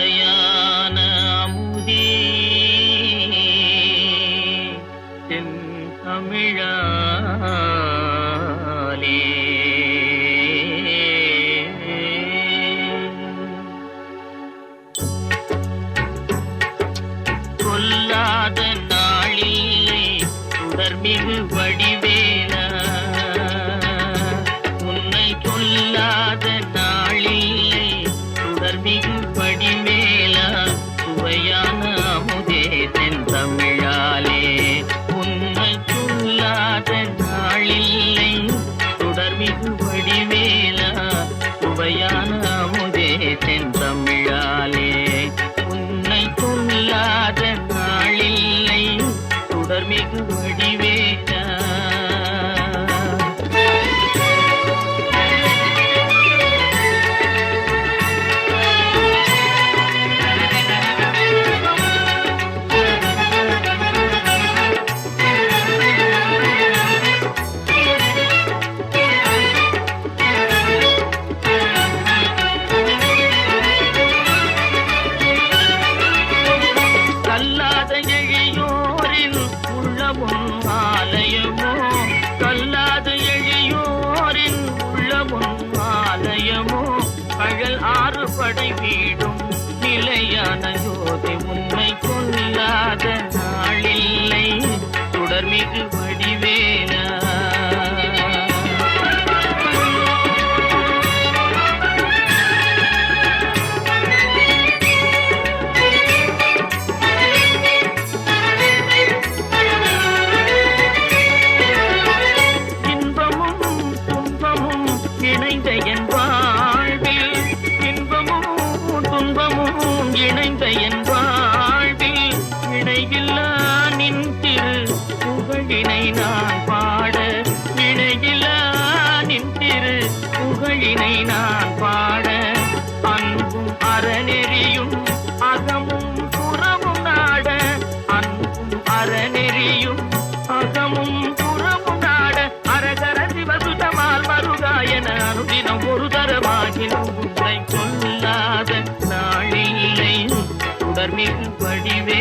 சுவையான அமுதே தென் தமிழாலே கொல்லாத நாளிலே சுடர்மிகு வடிவேலா உன்னை கொல்லாத நாளிலே சுடர்மிகு வடிவேலா சுவையான அமுதே தென் தமிழாலே உன்னை கொல்லாத நாளிலே சுடர்மிகு வடிவேலா சுவையான அமுதே தென் தமிழாலே உன்னை கொல்லாத நாளில்லை சுடர்மிகு வடிவேலா கல்லாத எழியோரின் உள்ளமும் ஆலயமோ கல்லாத எழியோரின் உள்ளமும் ஆலயமோ கழல் ஆறு படை வீடும் நிலையான ஜோதி உன்னை கொல்லாத நாளில்லை சுடர்மிகு வடிவேலா இணைந்த என் வாழ்வில் இன்பமும் துன்பமும் இணைந்த என் வாழ்வில் இணையில்லா நின் திரு புகழினை நான் பாட இணையில்லா நின் திரு புகழினை நான் பாட அன்பும் அறநெறியும் அகமும் புறமும் நாட அன்பும் அறநெறியும் அகமும் புறமும் நாட அரகர சிவசுதமால் மருகாயன அனுதினம் ஒரு தரமாகினும் உன்னை கொல்லாத நாளில்லை சுடர்மிகு வடிவே